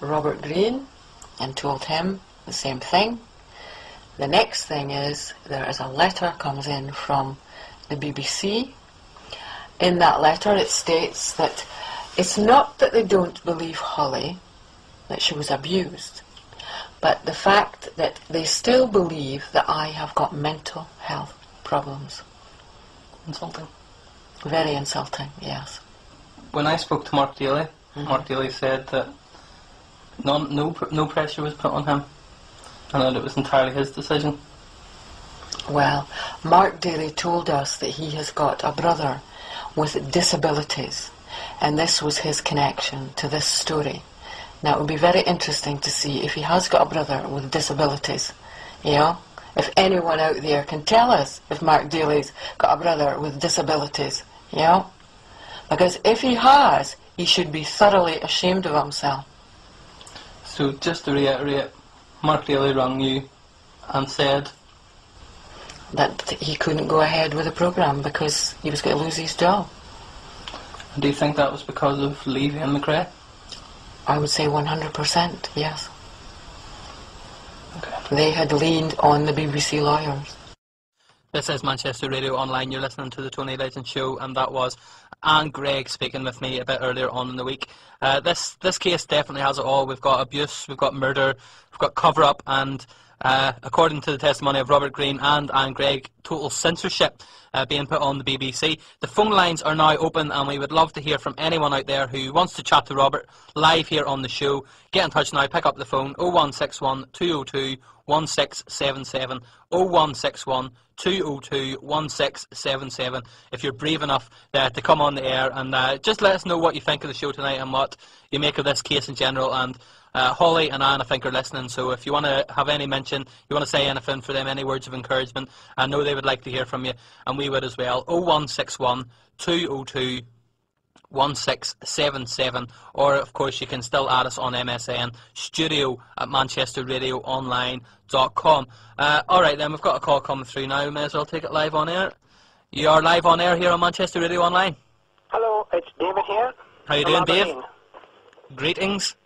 Robert Greene and told him the same thing. The next thing is there is a letter comes in from the BBC. In that letter it states that it's not that they don't believe Hollie, that she was abused, but the fact that they still believe that I have got mental health problems. Insulting. Very insulting, yes. When I spoke to Mark Daly, Mark Daly said that no pressure was put on him, and that it was entirely his decision. Well, Mark Daly told us that he has got a brother with disabilities, and this was his connection to this story. Now, it would be very interesting to see if he has got a brother with disabilities, you know? If anyone out there can tell us if Mark Daly's got a brother with disabilities, you know? Because if he has, he should be thoroughly ashamed of himself. So, just to reiterate, Mark Daly rang you and said that he couldn't go ahead with the programme because he was going to lose his job. Do you think that was because of Levy and McRae? I would say 100%, yes. Okay. They had leaned on the BBC lawyers. This is Manchester Radio Online. You're listening to the Tony Legend Show, and that was Anne Greig speaking with me a bit earlier on in the week. This case definitely has it all. We've got abuse, we've got murder, we've got cover-up, and according to the testimony of Robert Greene and Anne Greig, total censorship being put on the BBC. The phone lines are now open, and we would love to hear from anyone out there who wants to chat to Robert live here on the show. Get in touch now, pick up the phone, 0161 202 1677, 0161 202 1677, if you're brave enough to come on the air, and just let us know what you think of the show tonight and what you make of this case in general. And Hollie and Anne, I think, are listening, so if you want to have any mention, you want to say anything for them, any words of encouragement, I know they would like to hear from you, and we would as well. 0161 202 1677, or of course you can still add us on MSN, studio@manchesterradioonline.com. Alright then, we've got a call coming through now, we may as well take it live on air. You are live on air here on Manchester Radio Online. Hello, it's David here. How you doing, Dave? Greetings.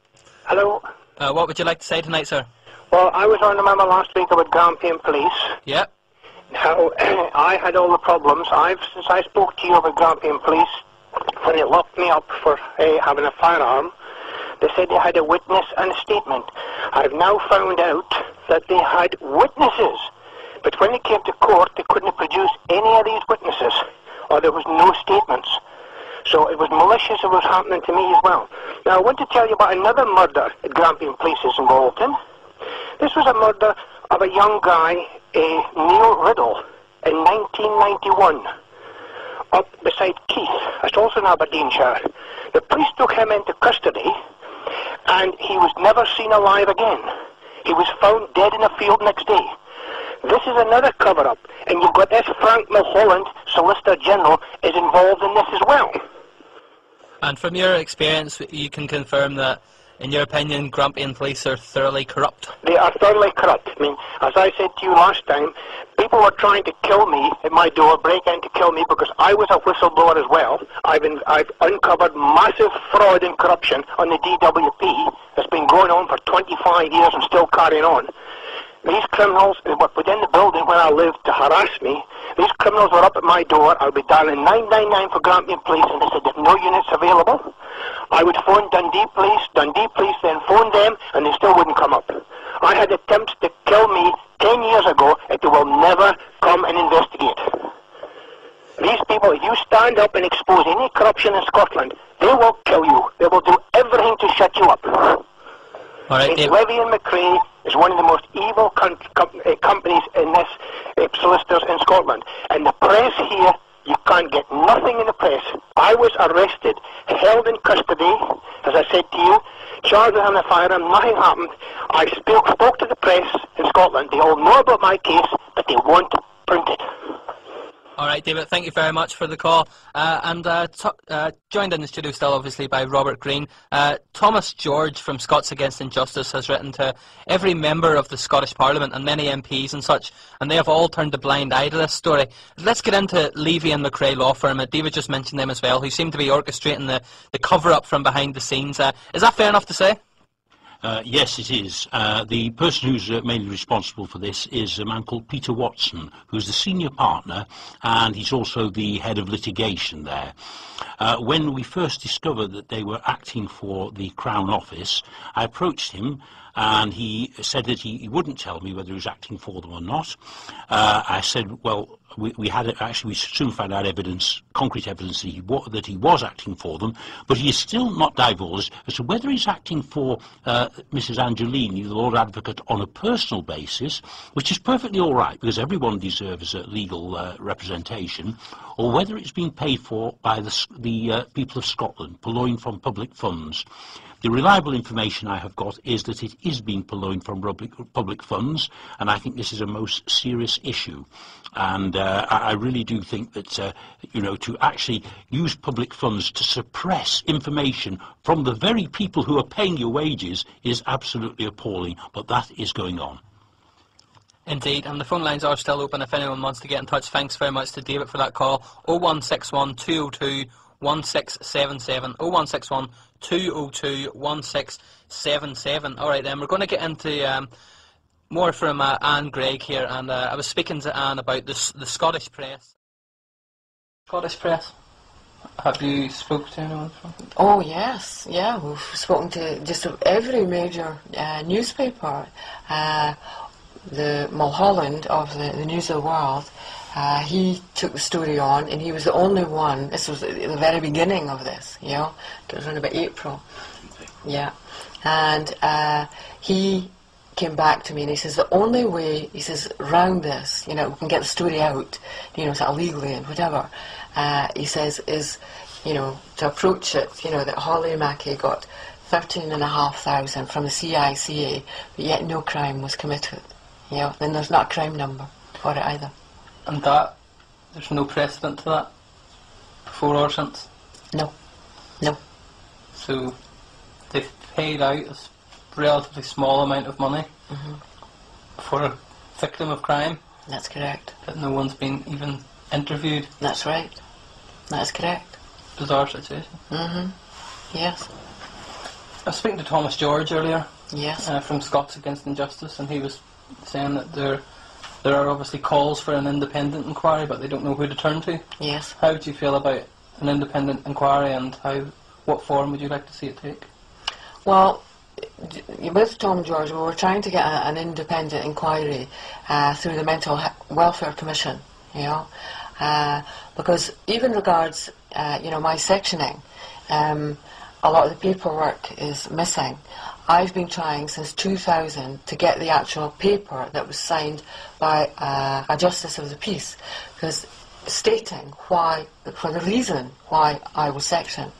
Hello. What would you like to say tonight, sir? Well, I was on the memo last week about Grampian police. Yep. Now, I had all the problems. Since I spoke to you about Grampian police, when they locked me up for having a firearm, they said they had a witness and a statement. I've now found out that they had witnesses, but when they came to court, they couldn't produce any of these witnesses, or there was no statements. So it was malicious. It was happening to me as well. Now, I want to tell you about another murder that Grampian police is involved in. This was a murder of a young guy, Neil Riddle, in 1991. Up beside Keith, that's also in Aberdeenshire. The police took him into custody, and he was never seen alive again. He was found dead in a field next day. This is another cover-up, and you've got this Frank Mulholland, Solicitor General, is involved in this as well. And from your experience, you can confirm that, in your opinion, Grampian police are thoroughly corrupt? They are thoroughly corrupt. I mean, as I said to you last time, people were trying to kill me at my door, break in to kill me, because I was a whistleblower as well. I've uncovered massive fraud and corruption on the DWP that's been going on for 25 years and still carrying on. These criminals were put in the building where I lived to harass me. These criminals were up at my door. I would be dialing 999 for Grampian police, and they said there's no units available. I would phone Dundee police then phoned them, and they still wouldn't come up. I had attempts to kill me 10 years ago, and they will never come and investigate. These people, if you stand up and expose any corruption in Scotland, they will kill you. They will do everything to shut you up. All right, Levy and McRae is one of the most evil companies in this solicitors in Scotland. And the press here, you can't get nothing in the press. I was arrested, held in custody, as I said to you, charged with having a firearm, nothing happened. I spoke to the press in Scotland. They all know about my case, but they won't print it. All right, David, thank you very much for the call. Joined in the studio still, obviously, by Robert Greene. Thomas George from Scots Against Injustice has written to every member of the Scottish Parliament and many MPs and such, and they have all turned a blind eye to this story. Let's get into Levy and McRae law firm. David just mentioned them as well, who seem to be orchestrating the cover-up from behind the scenes. Is that fair enough to say? Yes, it is. The person who's mainly responsible for this is a man called Peter Watson, who's the senior partner, and he's also the head of litigation there. When we first discovered that they were acting for the Crown Office, I approached him, and he said that he wouldn't tell me whether he was acting for them or not. I said, well, we soon found out evidence, concrete evidence that he was acting for them, but he is still not divulged as to whether he's acting for Mrs. Angelini, the Lord Advocate, on a personal basis, which is perfectly all right because everyone deserves legal representation, or whether it's being paid for by the people of Scotland, purloined from public funds. The reliable information I have got is that it is being purloined from public funds, and I think this is a most serious issue. And I really do think that, to actually use public funds to suppress information from the very people who are paying your wages is absolutely appalling, but that is going on. Indeed, and the phone lines are still open if anyone wants to get in touch. Thanks very much to David for that call. 0161 202 1677, 0161 202 1677. Alright then, we're going to get into more from Anne Greig here, and I was speaking to Anne about the Scottish press. Scottish press? Have you spoken to anyone from it? Oh yes, yeah, we've spoken to just every major newspaper. The Mulholland of the News of the World, he took the story on, and he was the only one. This was at the very beginning of this, it was around about April, and he came back to me and he says the only way, he says, round this, we can get the story out, sort of legally and whatever, he says, is, to approach it, that Hollie Mackie got 13,500 from the CICA, but yet no crime was committed. Then there's not a crime number for it either. And that, there's no precedent to that, before or since? No. So, they've paid out a relatively small amount of money for a victim of crime? That's correct. But no one's been even interviewed? That's right. That's correct. Bizarre situation. Yes. I was speaking to Thomas George earlier. Yes. From Scots Against Injustice, and he was saying that there are obviously calls for an independent inquiry, but they don't know who to turn to. Yes. How would you feel about an independent inquiry, and what form would you like to see it take? Well, with Tom George, we were trying to get an independent inquiry through the Mental Welfare Commission, because even regards, my sectioning, a lot of the paperwork is missing. I've been trying since 2000 to get the actual paper that was signed by a Justice of the Peace, because stating for the reason why I was sectioned.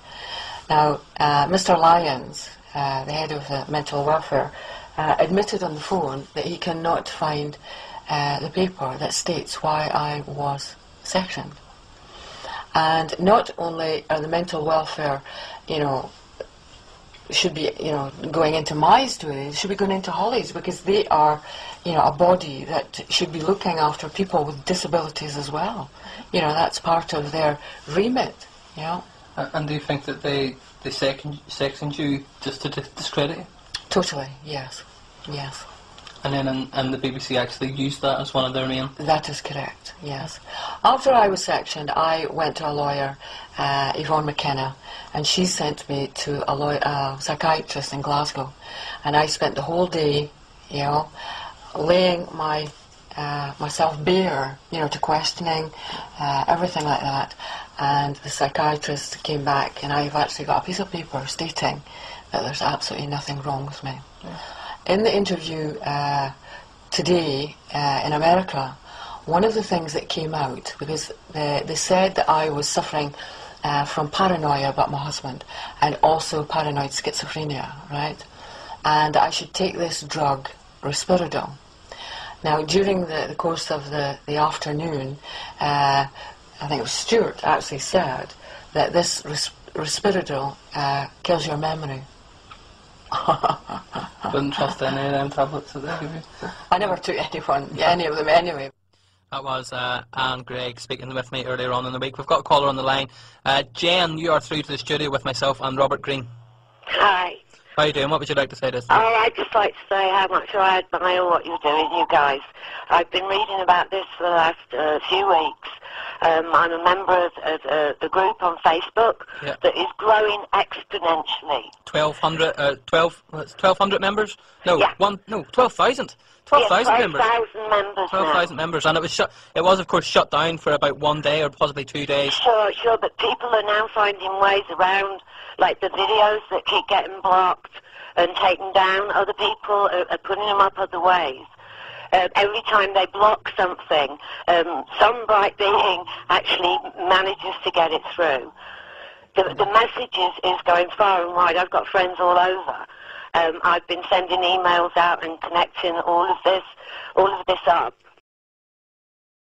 Now, Mr. Lyons, the head of mental welfare, admitted on the phone that he cannot find the paper that states why I was sectioned. And not only are the mental welfare, should be, going into my story, they should be going into Hollie's, because they are, a body that should be looking after people with disabilities as well. That's part of their remit, And do you think that they sectioned you just to discredit you? Totally, yes. And then and the BBC actually used that as one of their main... That is correct, yes. After I was sectioned, I went to a lawyer, Yvonne McKenna, and she sent me to a psychiatrist in Glasgow. And I spent the whole day, laying myself bare, to questioning, everything like that. And the psychiatrist came back, and I've actually got a piece of paper stating that there's absolutely nothing wrong with me. Yeah. In the interview today in America, one of the things that came out, because they said that I was suffering from paranoia about my husband, and also paranoid schizophrenia, right? And I should take this drug, risperidone. Now, during the course of the afternoon, I think it was Stuart actually said that this risperidone kills your memory. Wouldn't trust any of them tablets that they give you. I never took any of them anyway. That was Anne Greig speaking with me earlier on in the week. We've got a caller on the line. Jen, you are through to the studio with myself and Robert Green. Hi. How are you doing? What would you like to say this? Oh, I'd just like to say how much I admire what you're doing, you guys. I've been reading about this for the last few weeks. I'm a member of the group on Facebook that is growing exponentially. 1,200 members? No, 12,000. 12,000 members. 12,000 members. 12,000 members, and it was shut. It was, of course, shut down for about 1 day or possibly 2 days. Sure, but people are now finding ways around, like the videos that keep getting blocked and taken down. Other people are putting them up other ways. Every time they block something, some bright being actually manages to get it through. The message is going far and wide. I've got friends all over. I've been sending emails out and connecting all of this up.